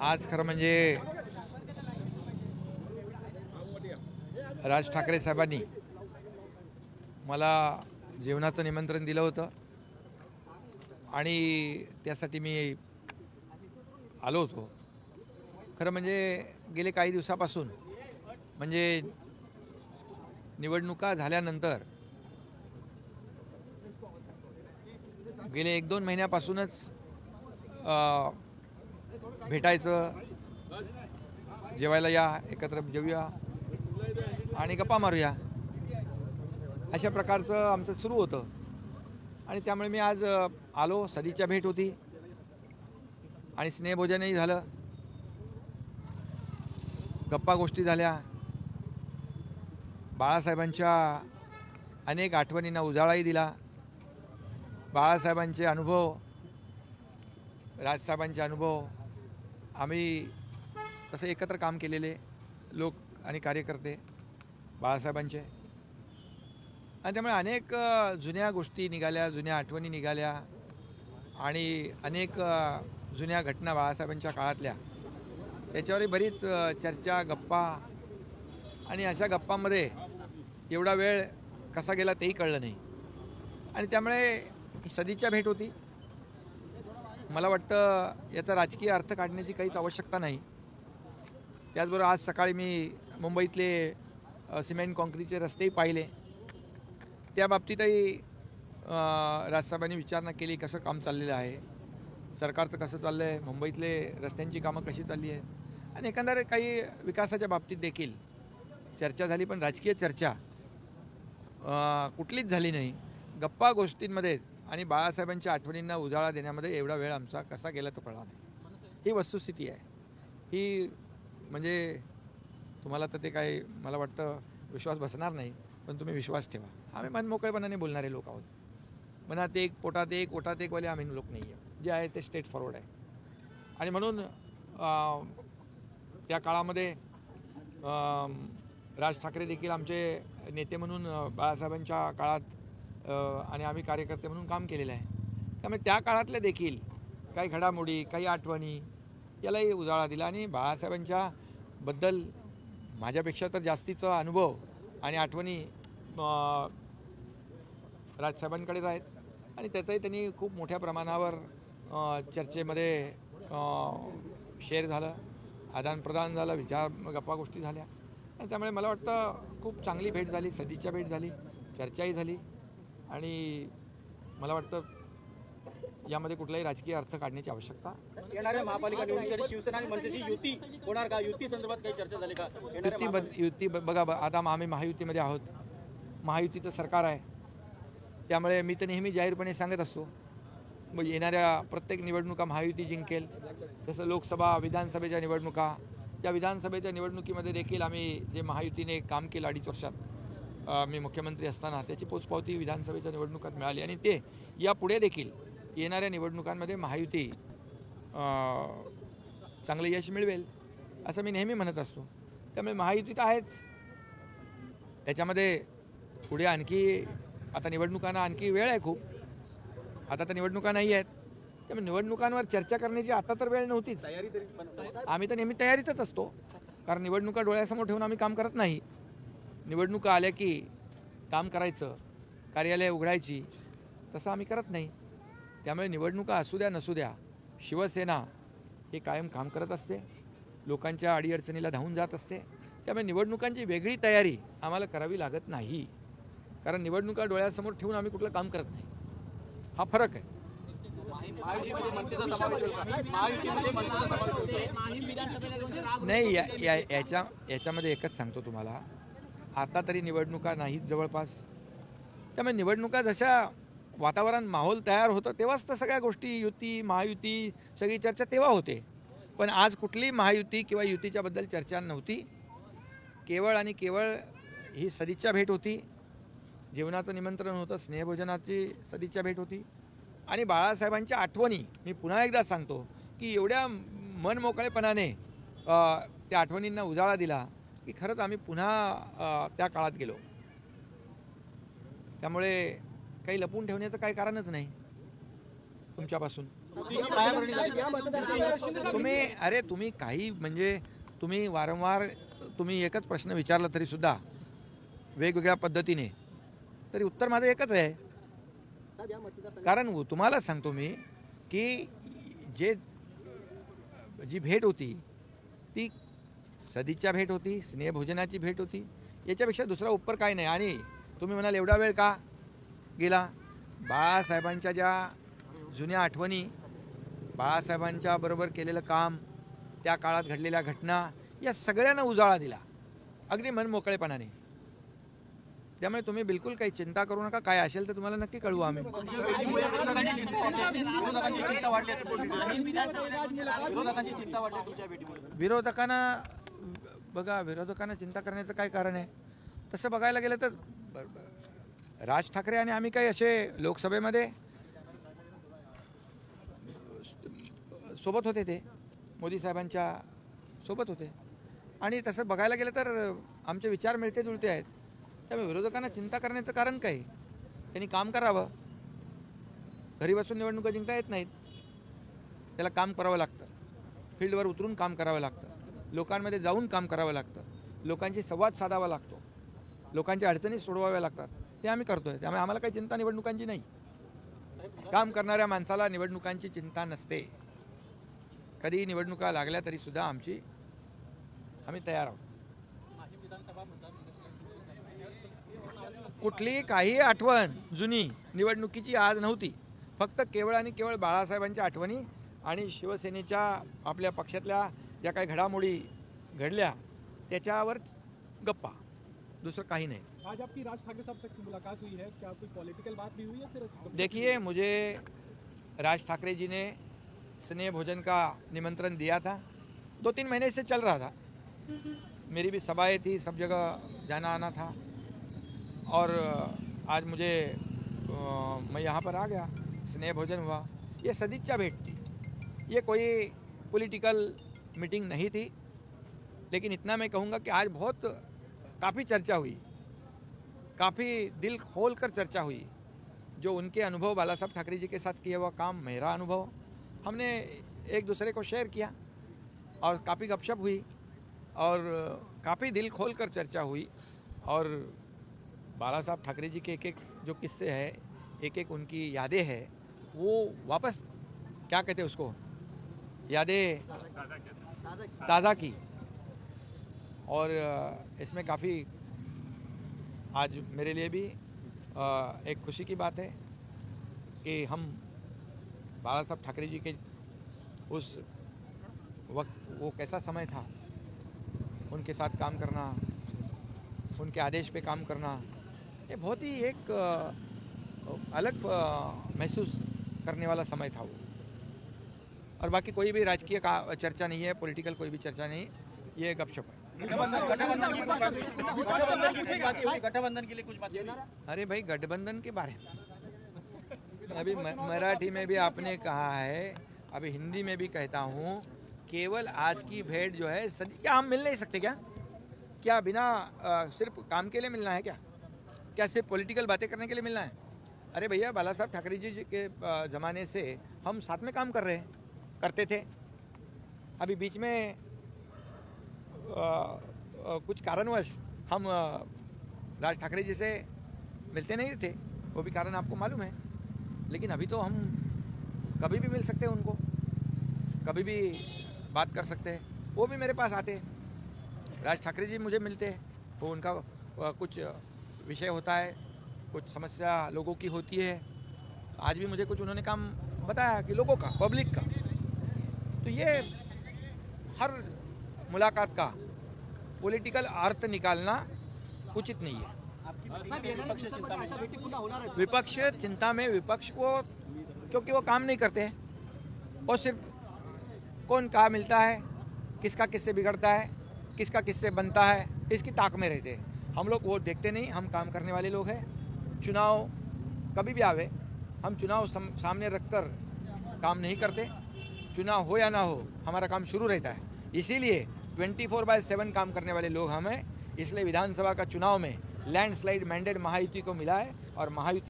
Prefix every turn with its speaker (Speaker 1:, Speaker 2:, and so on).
Speaker 1: आज खरं म्हणजे राज ठाकरे साहेबांनी मला जेवणाचं निमंत्रण दिलं होतं आणि त्यासाठी मी आलो होतो. खरं म्हणजे गेले काही दिवसापासून म्हणजे निवडणुका झाल्यानंतर गेले 1-2 महिन्यापासूनच भेटायचं, जेवायला या, एकत्र जेवूया आणि गप्पा मारूया अशा प्रकारचं आमचं सुरू होतं. आणि त्यामुळे मी आज आलो. सदिच्छा भेट होती आणि स्नेहभोजनही झालं, गप्पा गोष्टी झाल्या. बाळासाहेबांच्या अनेक आठवणींना उजाळाही दिला. बाळासाहेबांचे अनुभव, राजसाहेबांचे अनुभव, आम्ही कसं एकत्र काम केलेले लोक आणि कार्यकर्ते बाळासाहेबांचे, आणि त्यामुळे अनेक जुन्या गोष्टी निघाल्या, जुन्या आठवणी निघाल्या आणि अनेक जुन्या घटना बाळासाहेबांच्या काळातल्या त्याच्यावरही बरीच चर्चा, गप्पा, आणि अशा गप्पांमध्ये एवढा वेळ कसा गेला तेही कळलं नाही. आणि त्यामुळे सदिच्छा भेट होती. मला वाटतं याचा राजकीय अर्थ काढण्याची काहीच आवश्यकता नाही. त्याचबरोबर आज सकाळी मी मुंबईतले सिमेंट कॉन्क्रीटचे रस्तेही पाहिले. त्या बाबतीतही राजसाहेबांनी विचारणा केली, कसं काम चाललेलं आहे, सरकारचं कसं चाललं आहे, मुंबईतले रस्त्यांची कामं कशी चालली आहेत, आणि एकंदरीत काही विकासाच्या बाबतीत देखील चर्चा झाली. पण राजकीय चर्चा कुठलीच झाली नाही. गप्पा गोष्टींमध्येच आणि बाळासाहेबांच्या आठवणींना उजाळा देण्यामध्ये एवढा वेळ आमचा कसा गेला तो कळला नाही. ही वस्तुस्थिती आहे. ही म्हणजे तुम्हाला तर ते काय मला वाटतं विश्वास बसणार नाही, पण तुम्ही विश्वास ठेवा. आम्ही मनमोकळेपणाने बोलणारे लोक आहोत. मनात एक, पोटात एक, ओठात एक वाले आम्ही लोक नाही आहे. जे आहे ते स्ट्रेट फॉरवर्ड आहे. आणि म्हणून त्या काळामध्ये राज ठाकरे देखील आमचे नेते म्हणून बाळासाहेबांच्या काळात आणि आम्ही कार्यकर्ते म्हणून काम केलेलं आहे. त्यामुळे त्या काळातल्या देखील काही घडामोडी, काही आठवणी यालाही उजाळा दिला. आणि बाळासाहेबांच्या बद्दल माझ्यापेक्षा तर जास्तीचा अनुभव आणि आठवणी राजसाहेबांकडेच आहेत. आणि त्याचंही त्यांनी खूप मोठ्या प्रमाणावर चर्चेमध्ये शेअर झालं, आदानप्रदान झालं, विचार, गप्पा गोष्टी झाल्या. आणि त्यामुळे मला वाटतं खूप चांगली भेट झाली, सदिच्छा भेट झाली, चर्चाही झाली. आणि मला वाटतं यामध्ये कुठलाही राजकीय अर्थ काढण्याची आवश्यकता.
Speaker 2: येणाऱ्या महापालिका निवडणुकीसाठी शिवसेना आणि मनसेची युती होणार का? युती संदर्भात काही चर्चा झाली का?
Speaker 1: युती बघा, आता आम्ही महायुतीमध्ये आहोत. महायुतीचं सरकार आहे. त्यामुळे मी तर नेहमी जाहीरपणे सांगत असतो, मग येणाऱ्या प्रत्येक निवडणुका महायुती जिंकेल. जसं लोकसभा, विधानसभेच्या निवडणुका, त्या विधानसभेच्या निवडणुकीमध्ये देखील आम्ही जे महायुतीने काम केलं 2.5 वर्षात मी मुख्यमंत्री असताना, त्याची पोचपावती विधानसभेच्या निवडणुकात मिळाली. आणि ते यापुढे देखील येणाऱ्या निवडणुकांमध्ये महायुती चांगलं यश मिळवेल असं मी नेहमी म्हणत असतो. त्यामुळे महायुती तर आहेच. त्याच्यामध्ये पुढे आणखी आता निवडणुकांना आणखी वेळ आहे खूप. आता तर निवडणुका नाही आहेत. त्यामुळे निवडणुकांवर चर्चा करण्याची आता तर वेळ नव्हतीच. आम्ही तर नेहमी तयारीतच असतो, कारण निवडणुका डोळ्यासमोर ठेवून आम्ही काम करत नाही. निवडणुका आल्या की काम करायचं, कार्यालय उघडायची, तसं आम्ही करत नाही. त्यामुळे निवडणुका असू द्या नसू द्या, शिवसेना हे कायम काम करत असते, लोकांच्या अडीअडचणीला धावून जात असते. त्यामुळे निवडणुकांची वेगळी तयारी आम्हाला करावी लागत नाही, कारण निवडणुका डोळ्यासमोर ठेवून आम्ही कुठलं काम करत नाही. हा फरक आहे. नाही, याच्यामध्ये एकच सांगतो तुम्हाला, आता तरी निवडणुका नाहीत जवळपास. त्यामुळे निवडणुका जशा वातावरण, माहोल तयार होतं तेव्हाच तर सगळ्या गोष्टी, युती, महायुती, सगळी चर्चा तेव्हा होते. पण आज कुठलीही महायुती किंवा युतीच्याबद्दल चर्चा नव्हती. केवळ आणि केवळ ही सदिच्छा भेट होती, जेवणाचं निमंत्रण होतं, स्नेहभोजनाची सदिच्छा भेट होती. आणि बाळासाहेबांच्या आठवणी मी पुन्हा एकदा सांगतो की एवढ्या मनमोकळेपणाने त्या आठवणींना उजाळा दिला की खरंच आम्ही पुन्हा त्या काळात गेलो. त्यामुळे काही लपून ठेवण्याचं काही कारणच नाही तुमच्यापासून.
Speaker 2: युतीची पायाभरणी झाली.
Speaker 1: तुम्ही काही म्हणजे तुम्ही वारंवार तुम्ही एकच प्रश्न विचारला तरी सुद्धा वेगवेगळ्या पद्धतीने तरी उत्तर माझं एकच आहे. कारण तुम्हाला सांगतो मी की जी भेट होती ती सदिच्छा भेट होती, स्नेहभोजनाची भेट होती. याच्यापेक्षा दुसरा उपकार काय नाही. आणि तुम्ही म्हणाल एवढा वेळ का गेला? बाळासाहेबांच्या ज्या जुन्या आठवणी, बाळासाहेबांच्या बरोबर केलेलं काम, त्या काळात घडलेल्या घटना या सगळ्यांना उजाळा दिला अगदी मनमोकळेपणाने. त्यामुळे तुम्ही बिलकुल काही चिंता करू नका. काय असेल तर तुम्हाला नक्की कळवू आम्ही. विरोधकांना चिंता करण्याचं काय कारण आहे? तसं बघायला गेलं तर राज ठाकरे आणि आम्ही काही असे लोकसभेमध्ये सोबत होते, ते मोदी साहेबांच्या सोबत होते. आणि तसं बघायला गेलं तर आमचे विचार मिळते जुळते आहेत. त्यामुळे विरोधकांना चिंता करण्याचं कारण काय? त्यांनी काम करावं. घरी बसून निवडणुका जिंकता येत नाहीत. त्याला काम करावं लागतं, फील्डवर उतरून काम करावं लागतं, लोकांमध्ये जाऊन काम करावं लागतं, लोकांशी संवाद साधावा लागतो, लोकांच्या अडचणी सोडवाव्या लागतात. ते आम्ही करतोय. त्यामुळे आम्हाला काही चिंता निवडणुकांची नाही. काम करणाऱ्या माणसाला निवडणुकांची चिंता नसते. कधी निवडणुका लागल्या तरी सुद्धा आम्ही तयार आहोत. कुठली काही आठवण जुनी निवडणुकीची आज नव्हती. फक्त केवळ आणि केवळ बाळासाहेबांच्या आठवणी आणि शिवसेनेच्या आपल्या पक्षातल्या ज्या काही घडामोडी घडल्या त्याच्यावर गप्पा, दुसरं काही नहीं.
Speaker 3: आज आपकी राज ठाकरे साहब से मुलाकात हुई है, क्या कोई पॉलिटिकल बात भी हुई है सिर्फ?
Speaker 1: देखिए, मुझे राज ठाकरे जी ने स्नेह भोजन का निमंत्रण दिया था. 2-3 महीने से चल रहा था. मेरी भी सभाएं थी, सब जगह जाना आना था. और आज मैं यहाँ पर आ गया, स्नेह भोजन हुआ. ये सदिच्छा भेंट थी, ये कोई पॉलिटिकल मीटिंग नहीं थी. लेकिन इतना मैं कहूँगा कि आज काफ़ी चर्चा हुई, काफ़ी दिल खोल कर चर्चा हुई. जो उनके अनुभव, बाला साहब ठाकरे जी के साथ किया हुआ काम, मेरा अनुभव, हमने एक दूसरे को शेयर किया और काफ़ी गपशप हुई और काफ़ी दिल खोल कर चर्चा हुई. और बाला साहब ठाकरे जी के एक जो किस्से हैं, एक उनकी यादें हैं, वो वापस क्या कहते हैं उसको, यादें ताज़ा की. और इसमें काफ़ी आज मेरे लिए भी एक खुशी की बात है कि हम बाला साहब ठाकरे जी के उस वक्त, वो कैसा समय था, उनके साथ काम करना, उनके आदेश पे काम करना, ये बहुत ही एक अलग महसूस करने वाला समय था वो. और बाकी कोई भी राजकीय चर्चा नहीं है, पॉलिटिकल कोई भी चर्चा नहीं, ये गपशप है.
Speaker 2: गठबंधन के लिए कुछ बात?
Speaker 1: अरे भाई, गठबंधन के बारे में अभी मराठी में भी आपने कहा है, अभी हिंदी में भी कहता हूँ, केवल आज की भेंट जो है, क्या हम मिल नहीं सकते क्या बिना सिर्फ काम के लिए मिलना है क्या सिर्फ पॉलिटिकल बातें करने के लिए मिलना है? अरे भैया, बाला साहब ठाकरे जी के ज़माने से हम साथ में काम करते थे. अभी बीच में कुछ कारणवश हम राज ठाकरे जी से मिलते नहीं थे, वो भी कारण आपको मालूम है. लेकिन अभी तो हम कभी भी मिल सकते हैं उनको, कभी भी बात कर सकते हैं. वो भी मेरे पास आते. राज ठाकरे जी मुझे मिलते हैं, वो उनका कुछ विषय होता है, कुछ समस्या लोगों की होती है. आज भी मुझे कुछ उन्होंने काम बताया कि लोगों का, पब्लिक का. तो ये हर मुलाकात का पॉलिटिकल अर्थ निकालना उचित नहीं है. विपक्ष चिंता में, विपक्ष को, क्योंकि वो काम नहीं करते हैं, और सिर्फ कौन कहाँ मिलता है, किसका किससे बिगड़ता है, किसका किससे बनता है, इसकी ताक में रहते हैं. हम लोग वो देखते नहीं, हम काम करने वाले लोग हैं. चुनाव कभी भी आवे, हम चुनाव सामने रखकर काम नहीं करते. चुनाव हो या ना हो, हमारा काम शुरू रहता है. इसीलिए 24/7 काम करने वाले लोग हम हैं. इसलिए विधानसभा का चुनाव में लैंडस्लाइड मैंडेट महायुति को मिला है और महायुति